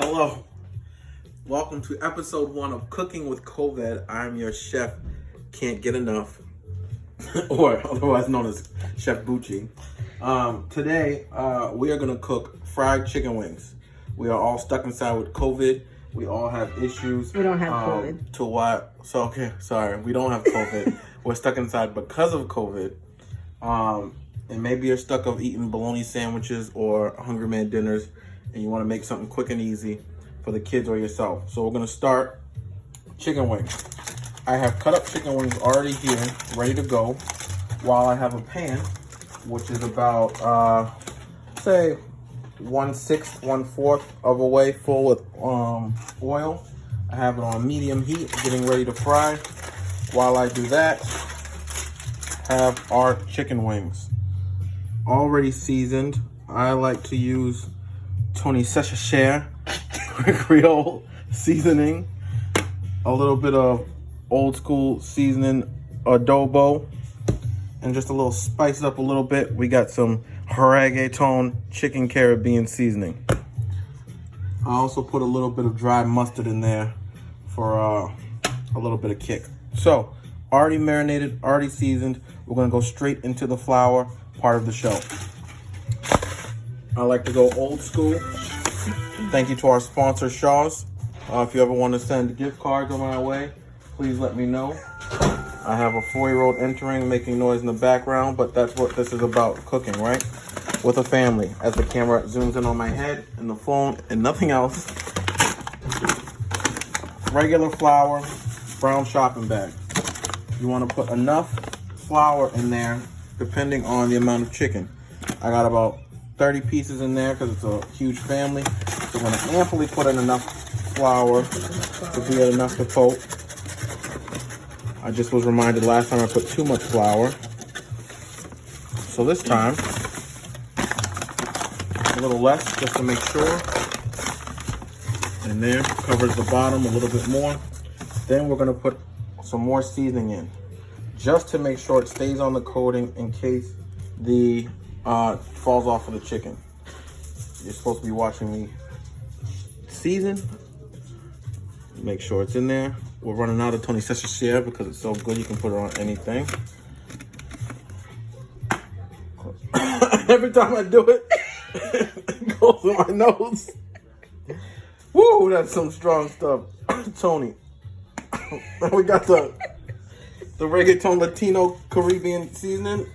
Hello. Welcome to episode 1 of Cooking with COVID. I'm your chef, Can't Get Enough, or otherwise known as Chef Bucci. Today, we are going to cook fried chicken wings. We are all stuck inside with COVID. We all have issues. We don't have COVID. To what? So, okay, sorry. We don't have COVID. We're stuck inside because of COVID. And maybe you're stuck of eating bologna sandwiches or Hungry Man dinners, and you want to make something quick and easy for the kids or yourself. So we're going to start chicken wings. I have cut up chicken wings already here, ready to go, while I have a pan, which is about, say, 1/6, 1/4 of a way full with oil. I have it on medium heat, getting ready to fry. While I do that, have our chicken wings already seasoned. I like to use Tony Cheshire Creole seasoning, a little bit of old school seasoning adobo, and just a little spice up a little bit. We got some reggaeton chicken Caribbean seasoning. I also put a little bit of dry mustard in there for a little bit of kick. So already marinated, already seasoned. We're gonna go straight into the flour part of the show. I like to go old school. Thank you to our sponsor, Shaw's. If you ever want to send gift cards on my way, please let me know. I have a 4-year-old entering, making noise in the background, but that's what this is about, cooking, right? With a family. As the camera zooms in on my head and the phone and nothing else. Regular flour, brown shopping bag. You want to put enough flour in there depending on the amount of chicken. I got about 30 pieces in there because it's a huge family. So I'm going to amply put in enough flour to be enough to coat. I just was reminded last time I put too much flour. So this time, a little less just to make sure. And there, covers the bottom a little bit more. Then we're going to put some more seasoning in, just to make sure it stays on the coating in case the falls off of the chicken. You're supposed to be watching me season. Make sure it's in there. We're running out of Tony Cheshire because it's so good you can put it on anything. Every time I do it, it goes in my nose. Woo, that's some strong stuff. Tony. We got the reggaeton Latino Caribbean seasoning.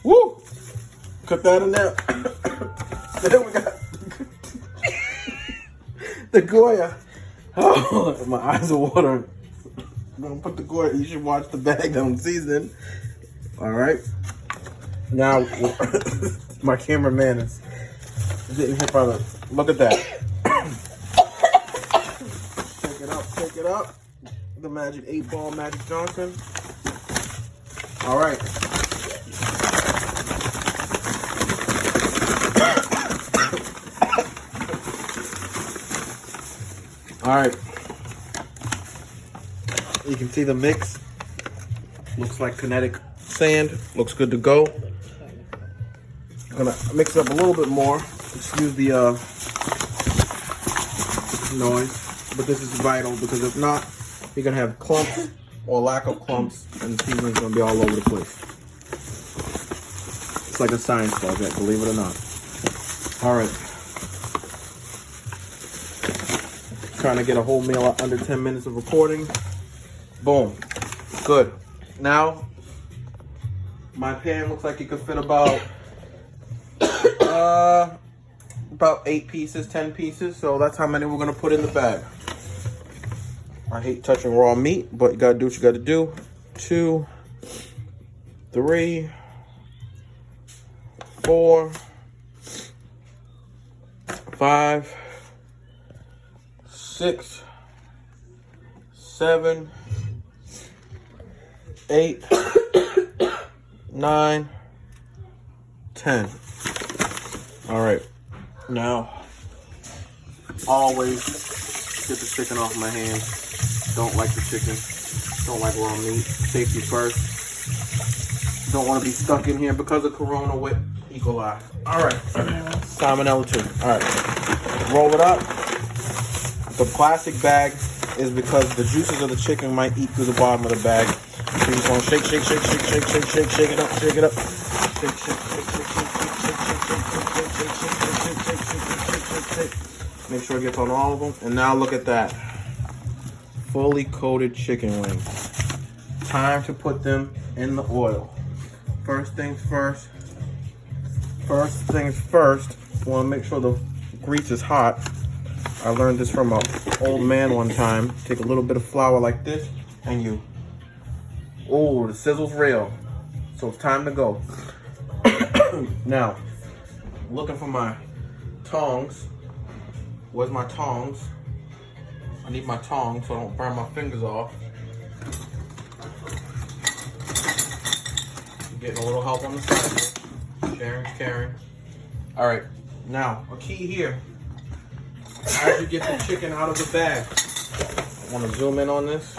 Woo! Cut that in there. Then we got the Goya. Oh, my eyes are watering. I'm gonna put the Goya. You should watch the bag that I'm seasoning. All right. Now, my cameraman is getting hit by the. Look at that. Take it up. The Magic 8-Ball Magic Johnson. All right. All right. You can see the mix. Looks like kinetic sand. Looks good to go. I'm gonna mix it up a little bit more. Excuse the noise. But this is vital because if not, you're gonna have clumps or lack of clumps, and the seasoning's gonna be all over the place. It's like a science project, believe it or not. All right. Trying to get a whole meal out under 10 minutes of recording. Boom. Good. Now, my pan looks like it could fit about 8 pieces, 10 pieces. So that's how many we're gonna put in the bag. I hate touching raw meat, but you gotta do what you gotta do. 2, 3, 4, 5, 6, 7, 8, 9, 10. All right. Now, always get the chicken off my hands. Don't like the chicken. Don't like raw meat. Safety first. Don't want to be stuck in here because of Corona with E. coli. All right. Salmonella too. All right, roll it up. The plastic bag is because the juices of the chicken might eat through the bottom of the bag. So you just want to shake, shake, shake, shake, shake, shake, shake, shake it up, shake it up. Shake, shake, shake, shake, shake, shake, shake. Make sure it gets on all of them. And now look at that. Fully coated chicken wings. Time to put them in the oil. First things first. You want to make sure the grease is hot. I learned this from an old man one time. Take a little bit of flour like this and you, oh, the sizzle's real. So it's time to go. Now, looking for my tongs. Where's my tongs? I need my tongs so I don't burn my fingers off. Getting a little help on the side. Sharing's caring. All right, now a key here. As you get the chicken out of the bag, I want to zoom in on this.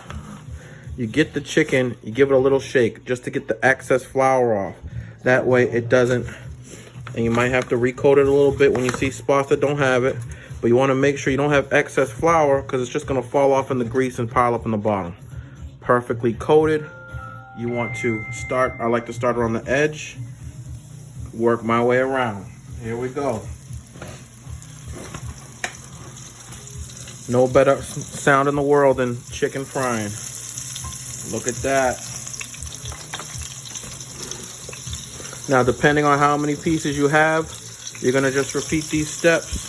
You get the chicken, you give it a little shake just to get the excess flour off. That way it doesn't, and you might have to recoat it a little bit when you see spots that don't have it. But you want to make sure you don't have excess flour because it's just going to fall off in the grease and pile up in the bottom. Perfectly coated. You want to start, I like to start around the edge, work my way around. Here we go. No better sound in the world than chicken frying. Look at that. Now, depending on how many pieces you have, you're gonna just repeat these steps.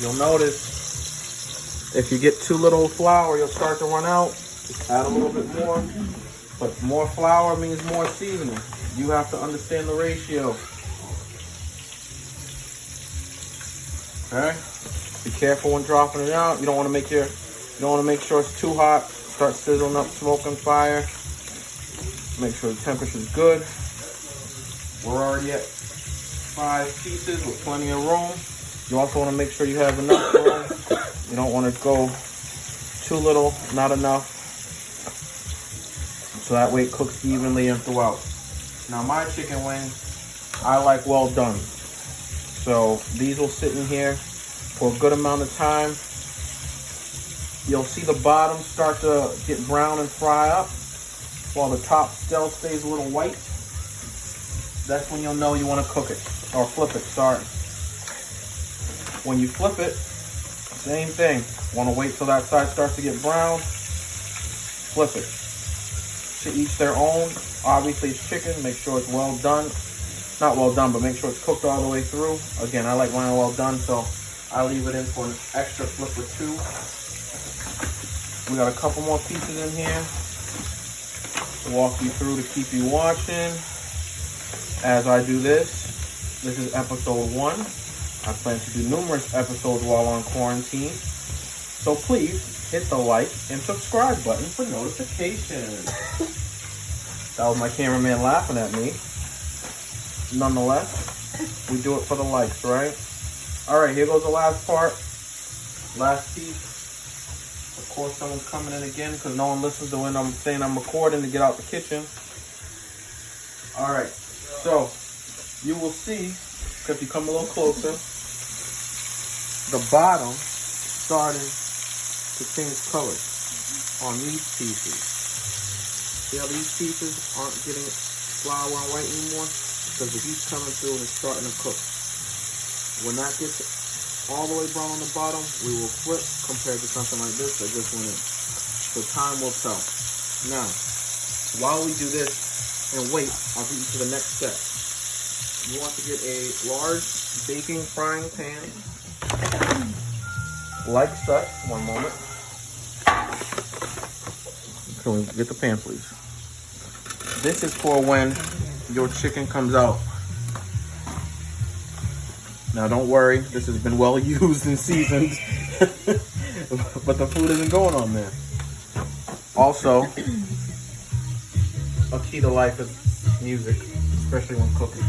You'll notice if you get too little flour, you'll start to run out. Just add a little bit more. But more flour means more seasoning. You have to understand the ratio. Okay? Be careful when dropping it out. You don't want to make sure it's too hot. Start sizzling up, smoking fire. Make sure the temperature's good. We're already at 5 pieces with plenty of room. You also want to make sure you have enough room. You don't want to go too little, not enough. So that way it cooks evenly and throughout. Now my chicken wings, I like well done. So these will sit in here for a good amount of time. You'll see the bottom start to get brown and fry up while the top still stays a little white. That's when you'll know you want to cook it, or flip it, sorry. When you flip it, same thing. Want to wait till that side starts to get brown, flip it. To each their own. Obviously it's chicken, make sure it's well done. Not well done, but make sure it's cooked all the way through. Again, I like mine well done, so I leave it in for an extra flip or 2. We got a couple more pieces in here to walk you through to keep you watching. As I do this is episode 1. I plan to do numerous episodes while on quarantine. So please hit the like and subscribe button for notifications. That was my cameraman laughing at me. Nonetheless, we do it for the likes, right? All right, here goes the last part. Last piece. Of course, someone's coming in again because no one listens to when I'm saying I'm recording to get out the kitchen. All right, so you will see, if you come a little closer, the bottom starting to change color on these pieces. See how these pieces aren't getting flour and white anymore? Because the heat's coming through and it's starting to cook. When that gets all the way brown on the bottom, we will flip compared to something like this that just went in. So time will tell. Now, while we do this and wait, I'll get you to the next step. You want to get a large baking frying pan, like such. One moment. Can we get the pan, please? This is for when your chicken comes out. Now don't worry, this has been well used and seasoned, but the food isn't going on there. Also, a key to life is music, especially when cooking.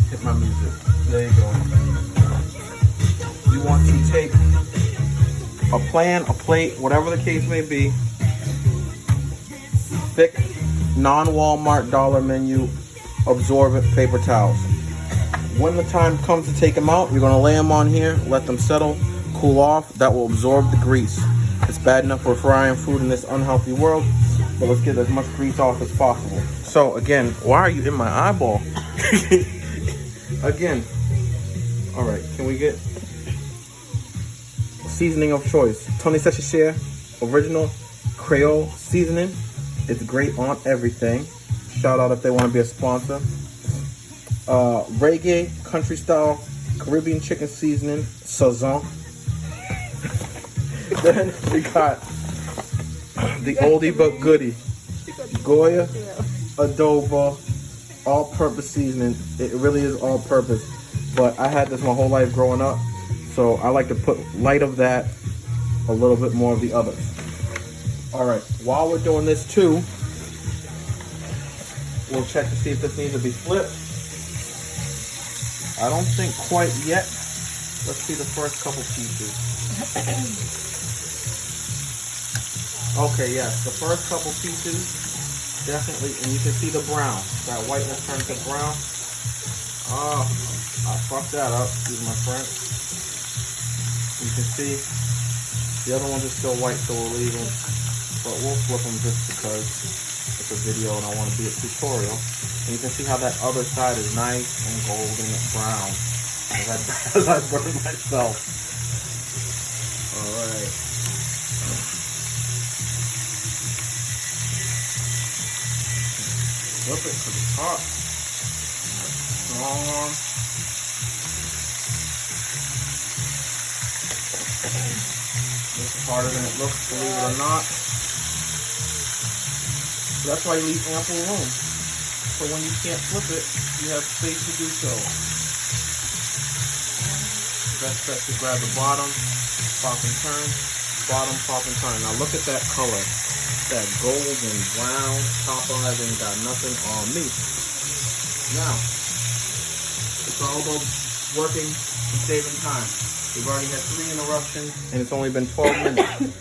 Hit my music. There you go. You want to take a pan, a plate, whatever the case may be, thick, non-Walmart dollar menu absorbent paper towels. When the time comes to take them out, you're gonna lay them on here, let them settle, cool off. That will absorb the grease. It's bad enough for frying food in this unhealthy world, but let's get as much grease off as possible. So again, why are you in my eyeball? Again, all right, can we get seasoning of choice? Tony Sechichere Original Creole Seasoning. It's great on everything. Shout out if they want to be a sponsor. Reggae Country Style Caribbean Chicken Seasoning, Sazon. Then we got the oldie but goodie, Goya Adobo all-purpose seasoning. It really is all-purpose, but I had this my whole life growing up, so I like to put light of that, a little bit more of the others. All right, while we're doing this too, we'll check to see if this needs to be flipped. I don't think quite yet. Let's see the first couple pieces. Okay, yes, the first couple pieces, definitely, and you can see the brown. That whiteness turned to brown. Oh, I fucked that up, excuse my French. You can see the other ones are still white, so we'll leave them. But we'll flip them just because it's a video and I want to be a tutorial. And you can see how that other side is nice and golden brown as I burn myself. All right. Flip it to the top. Strong. It's harder than it looks, believe it or not. So that's why you leave ample room. So when you can't flip it, you have space to do so. Best bet to grab the bottom, pop and turn, bottom, pop and turn. Now look at that color. That golden brown top eyes ain't got nothing on me. Now, it's all about working and saving time. We've already had 3 interruptions and it's only been 12 minutes.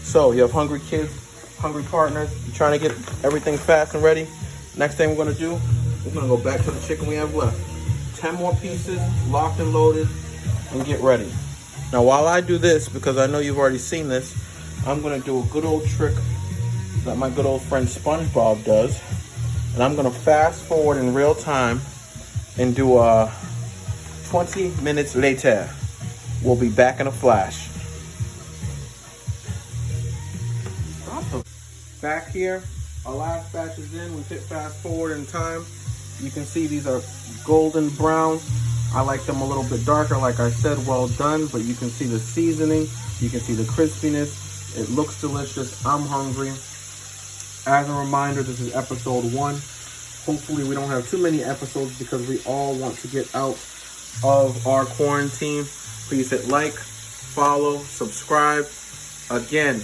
So you have hungry kids, hungry partners, you're trying to get everything fast and ready. Next thing we're gonna do, we're gonna go back to the chicken we have left. 10 more pieces, locked and loaded, and get ready. Now while I do this, because I know you've already seen this, I'm gonna do a good old trick that my good old friend SpongeBob does. And I'm gonna fast forward in real time and do 20 minutes later. We'll be back in a flash. Back here, our last batch is in. We hit fast forward in time. You can see these are golden brown. I like them a little bit darker, like I said, well done, but you can see the seasoning. You can see the crispiness. It looks delicious. I'm hungry. As a reminder, this is episode 1. Hopefully we don't have too many episodes because we all want to get out of our quarantine. Please hit like, follow, subscribe. Again,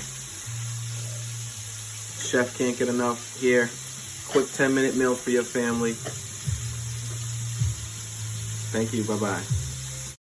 chef can't get enough here. Quick 10-minute meal for your family. Thank you. Bye-bye.